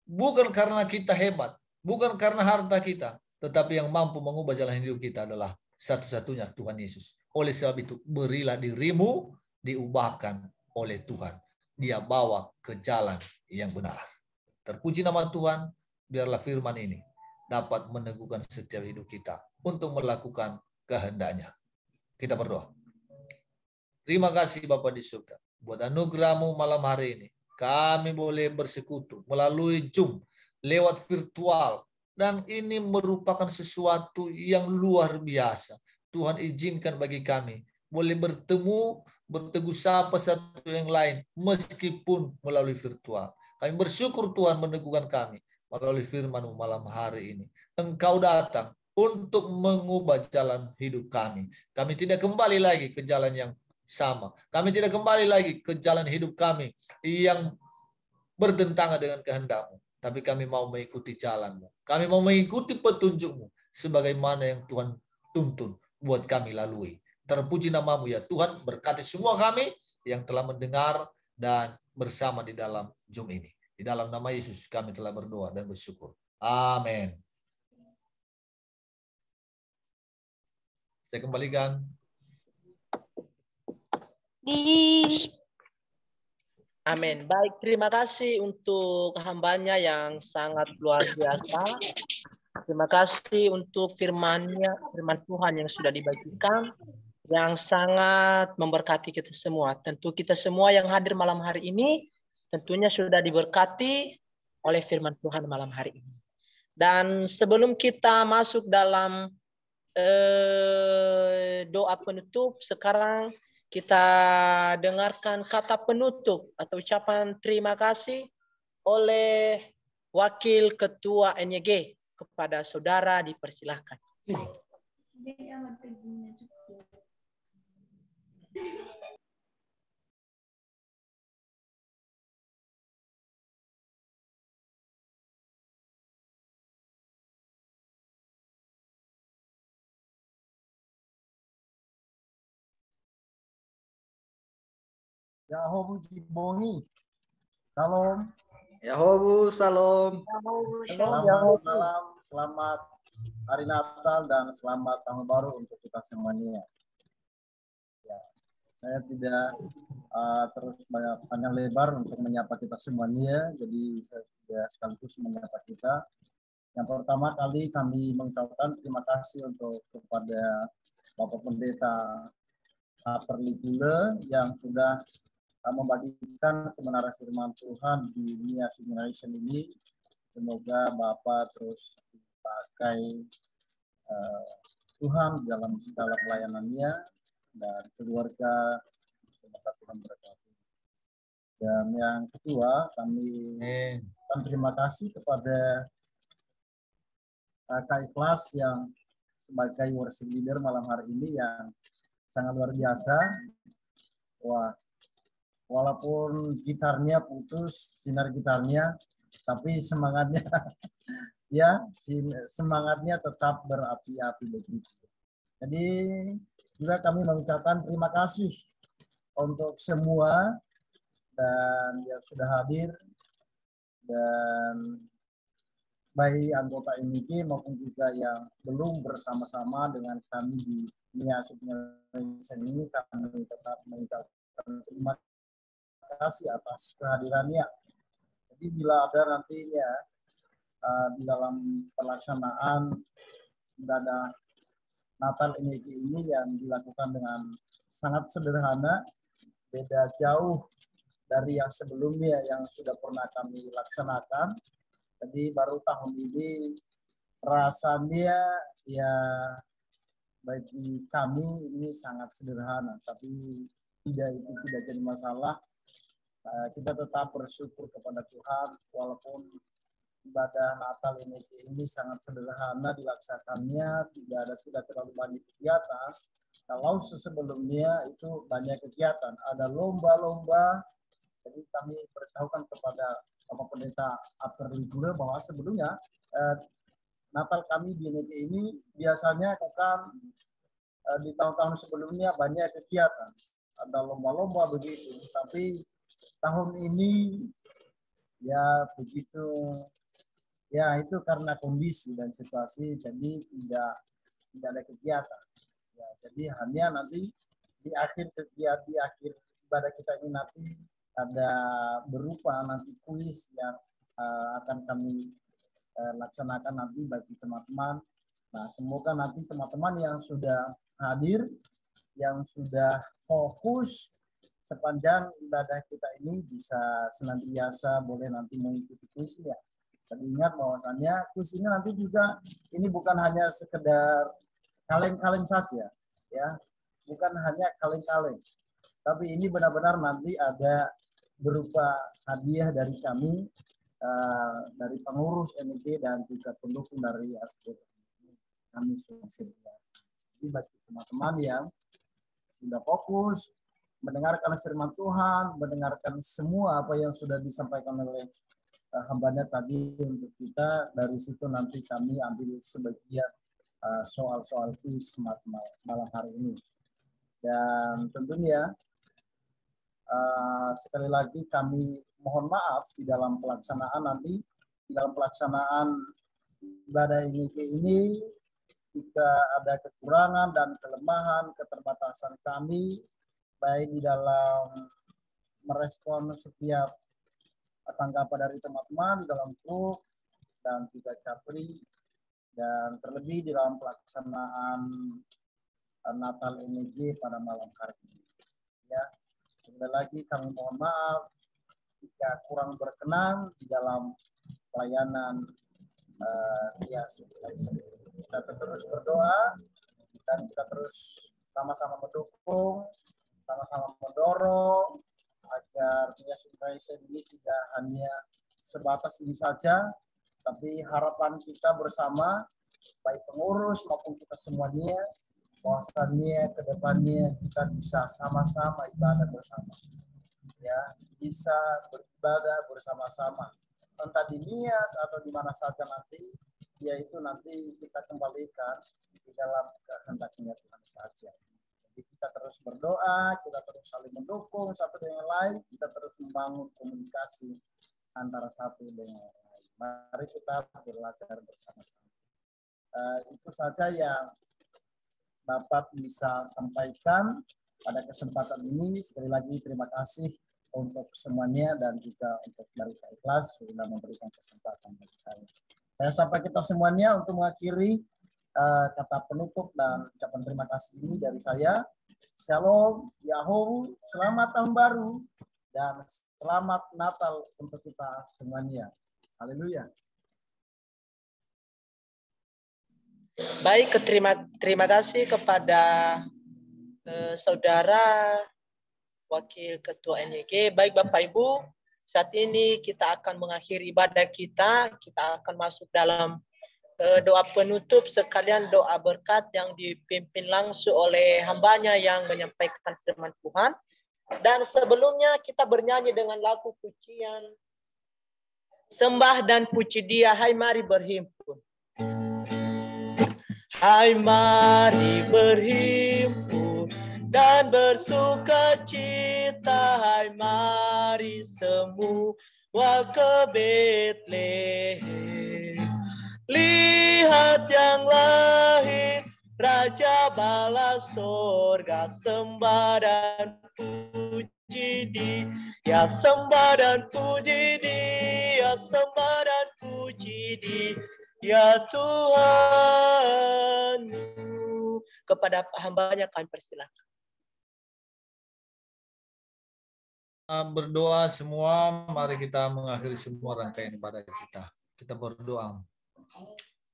bukan karena kita hebat, bukan karena harta kita, tetapi yang mampu mengubah jalan hidup kita adalah satu-satunya Tuhan Yesus. Oleh sebab itu, berilah dirimu diubahkan oleh Tuhan. Dia bawa ke jalan yang benar. Terpuji nama Tuhan, biarlah firman ini dapat meneguhkan setiap hidup kita untuk melakukan kehendak-Nya. Kita berdoa. Terima kasih Bapa di surga buat anugerah-Mu malam hari ini. Kami boleh bersekutu melalui Zoom, lewat virtual. Dan ini merupakan sesuatu yang luar biasa. Tuhan izinkan bagi kami boleh bertemu, bertegur sapa satu yang lain, meskipun melalui virtual. Kami bersyukur Tuhan meneguhkan kami melalui firman-Mu malam hari ini. Engkau datang untuk mengubah jalan hidup kami. Kami tidak kembali lagi ke jalan yang sama. Kami tidak kembali lagi ke jalan hidup kami yang bertentangan dengan kehendak-Mu. Tapi kami mau mengikuti jalan-Mu. Kami mau mengikuti petunjuk-Mu sebagaimana yang Tuhan tuntun buat kami lalui. Terpuji nama-Mu ya Tuhan, berkati semua kami yang telah mendengar dan bersama di dalam Zoom ini. Di dalam nama Yesus kami telah berdoa dan bersyukur. Amin. Saya kembalikan. Amin. Baik, terima kasih untuk hambanya yang sangat luar biasa. Terima kasih untuk firman Tuhan yang sudah dibagikan, yang sangat memberkati kita semua. Tentu kita semua yang hadir malam hari ini, tentunya sudah diberkati oleh firman Tuhan malam hari ini. Dan sebelum kita masuk dalam doa penutup, sekarang kita dengarkan kata penutup atau ucapan terima kasih oleh Wakil Ketua NYG. Kepada saudara dipersilahkan. Yahobu Jibongi. Salam. Yahobu, salam. Selamat malam, selamat hari Natal, dan selamat tahun baru untuk kita semuanya. Ya, saya tidak terus panjang lebar untuk menyapa kita semuanya, jadi saya sekaligus menyapa kita. Yang pertama kali kami mengucapkan terima kasih kepada Bapak Pendeta Perlikule yang sudah membagikan kebenaran firman Tuhan di Nias Generation ini. Semoga Bapak terus dipakai Tuhan dalam segala pelayanannya dan keluarga. Semoga Tuhan berkati. Dan yang kedua, kami terima kasih kepada Kak Ikhlas yang sebagai worship leader malam hari ini yang sangat luar biasa. Wah, walaupun gitarnya putus, sinar gitarnya, tapi semangatnya ya, semangatnya tetap berapi-api begitu. Jadi juga kami mengucapkan terima kasih untuk semua dan yang sudah hadir, dan baik anggota NIG maupun juga yang belum bersama-sama dengan kami di Nias Indonesia ini, kami tetap mengucapkan terima kasih atas kehadirannya. Jadi bila ada nantinya di dalam pelaksanaan ibadah Natal NIG ini yang dilakukan dengan sangat sederhana, beda jauh dari yang sebelumnya yang sudah pernah kami laksanakan. Jadi baru tahun ini rasanya ya bagi kami ini sangat sederhana, tapi tidak jadi masalah. Kita tetap bersyukur kepada Tuhan walaupun ibadah Natal ini sangat sederhana dilaksanakannya, tidak terlalu banyak kegiatan. Kalau sebelumnya itu banyak kegiatan, ada lomba-lomba. Jadi kami beritahukan kepada Bapak Pendeta Aperlikule bahwa sebelumnya Natal kami di NT ini biasanya kan di tahun-tahun sebelumnya banyak kegiatan, ada lomba-lomba begitu. Tapi tahun ini ya begitu, ya itu karena kondisi dan situasi, jadi tidak ada kegiatan. Ya, jadi hanya nanti di akhir kegiatan, di akhir ibadah kita ini nanti ada berupa nanti kuis yang akan kami laksanakan nanti bagi teman-teman. Nah, semoga nanti teman-teman yang sudah hadir, yang sudah fokus sepanjang ibadah kita ini bisa senantiasa boleh nanti mengikuti kuisnya. Dan ingat bahwasannya kuis ini nanti juga ini bukan hanya sekedar kaleng-kaleng saja, ya, bukan hanya kaleng-kaleng, tapi ini benar-benar nanti ada berupa hadiah dari kami, dari pengurus NIG dan juga pendukung dari kami semua. Jadi bagi teman-teman yang sudah fokus mendengarkan firman Tuhan, mendengarkan semua apa yang sudah disampaikan oleh hambanya tadi untuk kita, dari situ nanti kami ambil sebagian soal-soal kuis malam hari ini. Dan tentunya sekali lagi kami mohon maaf di dalam pelaksanaan nanti, di dalam pelaksanaan ibadah ini jika ada kekurangan dan kelemahan, keterbatasan kami, baik di dalam merespon setiap tanggapan dari teman-teman dalam grup dan juga Capri, dan terlebih di dalam pelaksanaan Natal NIG pada malam hari ini. Ya, sekali lagi kami mohon maaf jika kurang berkenan di dalam pelayanan kita terus berdoa dan kita terus sama-sama mendukung, sama-sama mendorong agar Sunrise ini tidak hanya sebatas ini saja, tapi harapan kita bersama, baik pengurus maupun kita semuanya, bahwasannya ke depannya kita bisa sama-sama ibadah bersama, ya, bisa beribadah bersama-sama, entah di Nias atau di mana saja nanti, yaitu nanti kita kembalikan di dalam kehendaknya Tuhan saja. Jadi kita terus berdoa, kita terus saling mendukung satu dengan lain, kita terus membangun komunikasi antara satu dengan lain. Mari kita belajar bersama-sama. Itu saja yang Bapak bisa sampaikan pada kesempatan ini. Sekali lagi terima kasih untuk semuanya dan juga untuk Barita Ikhlas sudah memberikan kesempatan bagi saya. Saya sampai kita semuanya untuk mengakhiri kata penutup dan ucapan terima kasih ini dari saya. Shalom, Yahoo, selamat tahun baru, dan selamat Natal untuk kita semuanya. Haleluya. Baik, terima kasih kepada saudara Wakil Ketua NIG. Baik Bapak Ibu, saat ini kita akan mengakhiri ibadah kita. Kita akan masuk dalam doa penutup sekalian doa berkat yang dipimpin langsung oleh hambanya yang menyampaikan firman Tuhan. Dan sebelumnya kita bernyanyi dengan lagu pujian sembah dan puji Dia. Hai mari berhimpun. Hai mari berhimpun dan bersuka cita. Hai mari semua ke Betlehem. Lihat yang lahir, Raja bala sorga, sembah dan puji Dia, sembah dan puji Dia, sembah dan puji Dia Tuhan. Kepada hambanya kami persilakan. Berdoa semua, mari kita mengakhiri semua rangkaian ibadah kita. Kita berdoa.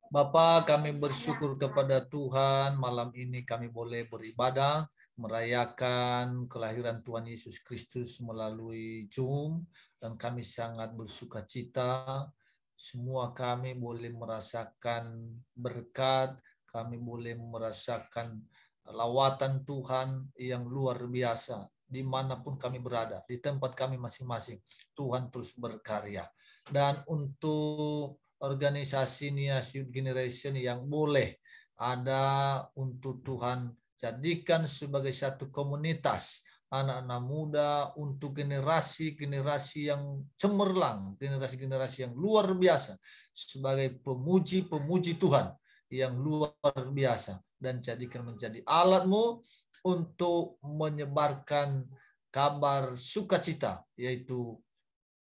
Bapa, kami bersyukur kepada Tuhan, malam ini kami boleh beribadah, merayakan kelahiran Tuhan Yesus Kristus melalui Zoom, dan kami sangat bersuka cita. Semua kami boleh merasakan berkat, kami boleh merasakan lawatan Tuhan yang luar biasa. Dimanapun kami berada, di tempat kami masing-masing, Tuhan terus berkarya. Dan untuk organisasi Nias Youth Generation yang boleh ada untuk Tuhan jadikan sebagai satu komunitas anak-anak muda untuk generasi-generasi yang cemerlang, generasi-generasi yang luar biasa sebagai pemuji-pemuji Tuhan yang luar biasa, dan jadikan menjadi alatmu untuk menyebarkan kabar sukacita, yaitu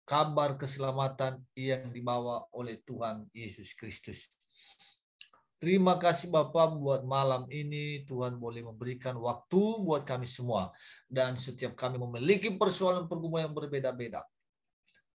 kabar keselamatan yang dibawa oleh Tuhan Yesus Kristus. Terima kasih Bapak buat malam ini, Tuhan boleh memberikan waktu buat kami semua. Dan setiap kami memiliki persoalan pergumulan yang berbeda-beda,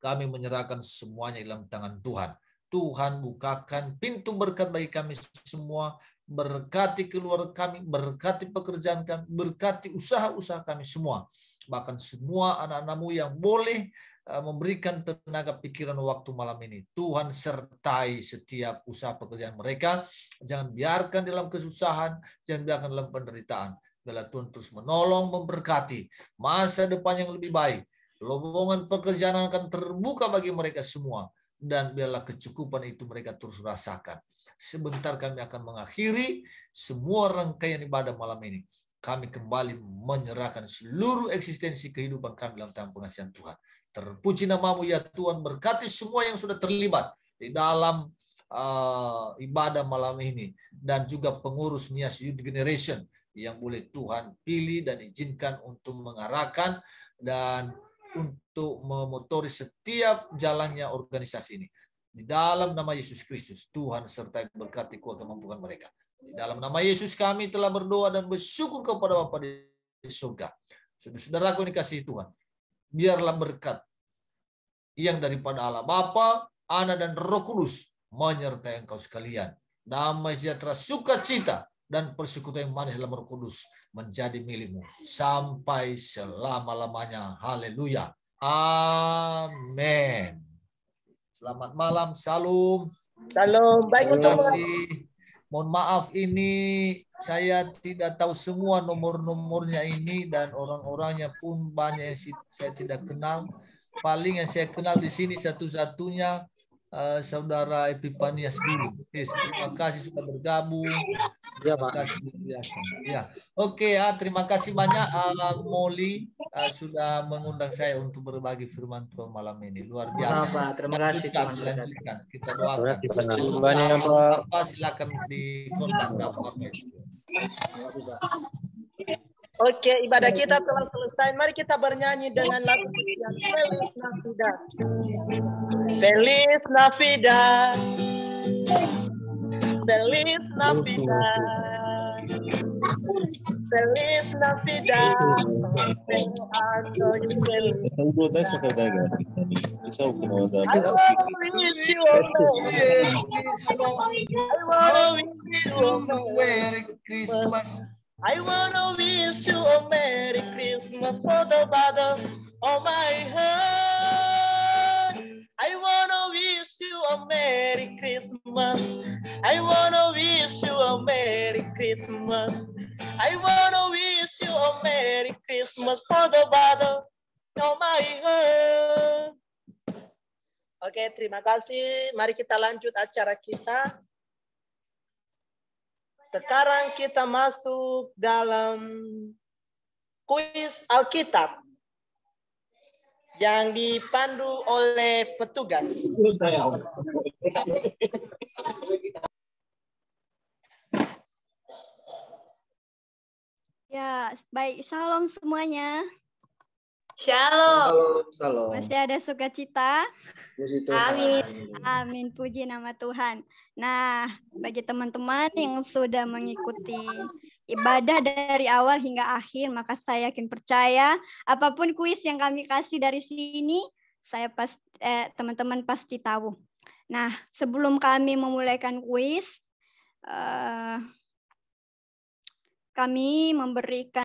kami menyerahkan semuanya dalam tangan Tuhan. Tuhan bukakan pintu berkat bagi kami semua, berkati keluarga kami, berkati pekerjaan kami, berkati usaha-usaha kami semua. Bahkan semua anak-anakmu yang boleh memberikan tenaga pikiran waktu malam ini. Tuhan sertai setiap usaha pekerjaan mereka. Jangan biarkan dalam kesusahan, jangan biarkan dalam penderitaan. Biarlah Tuhan terus menolong, memberkati masa depan yang lebih baik. Lowongan pekerjaan akan terbuka bagi mereka semua. Dan biarlah kecukupan itu mereka terus rasakan. Sebentar kami akan mengakhiri semua rangkaian ibadah malam ini. Kami kembali menyerahkan seluruh eksistensi kehidupan kami dalam tangan pengasihan Tuhan. Terpuji namamu ya Tuhan, berkati semua yang sudah terlibat di dalam ibadah malam ini. Dan juga pengurus Nias Youth Generation yang boleh Tuhan pilih dan izinkan untuk mengarahkan dan untuk memotori setiap jalannya organisasi ini. Di dalam nama Yesus Kristus, Tuhan sertai berkati kuat kemampuan mereka. Di dalam nama Yesus kami telah berdoa dan bersyukur kepada Bapa di surga. Saudara-saudaraku yang dikasihi Tuhan, biarlah berkat yang daripada Allah Bapa, Anak dan Roh Kudus menyertai engkau sekalian. Damai sejahtera, sukacita dan persekutuan yang manis dalam Roh Kudus menjadi milikmu sampai selama-lamanya. Haleluya. Amin. Selamat malam. Salam. Shalom. Baik Terima untuk kasih. Mohon maaf, ini saya tidak tahu semua nomor-nomornya ini, dan orang-orangnya pun banyak yang saya tidak kenal. Paling yang saya kenal di sini satu-satunya Saudara Epipanias dulu. Terima kasih sudah bergabung. Terima kasih biasa. Ya, oke ya. Terima kasih banyak Molly sudah mengundang saya untuk berbagi firman Tuhan malam ini. Luar biasa. Pak. Terima kasih. Lanjutkan. Kita doakan. Apa silakan dikontak apa itu. Oke, ibadah kita telah selesai. Mari kita bernyanyi dengan lagu yang Feliz Navidad. Feliz Navidad. Feliz Navidad. Feliz Navidad. I wanna wish you a Merry Christmas for the bottom of my heart. I wanna wish you a Merry Christmas. I wanna wish you a Merry Christmas. I wanna wish you a Merry Christmas for the bottom of my heart. Oke, terima kasih. Mari kita lanjut acara kita. Sekarang kita masuk dalam kuis Alkitab yang dipandu oleh petugas. Ya, baik. Salam semuanya. Shalom. Salam. Masih ada sukacita? Amin. Amin, puji nama Tuhan. Nah, bagi teman-teman yang sudah mengikuti ibadah dari awal hingga akhir, maka saya yakin percaya apapun kuis yang kami kasih dari sini, teman-teman pasti tahu. Nah, sebelum kami memulaikan kuis, kami memberikan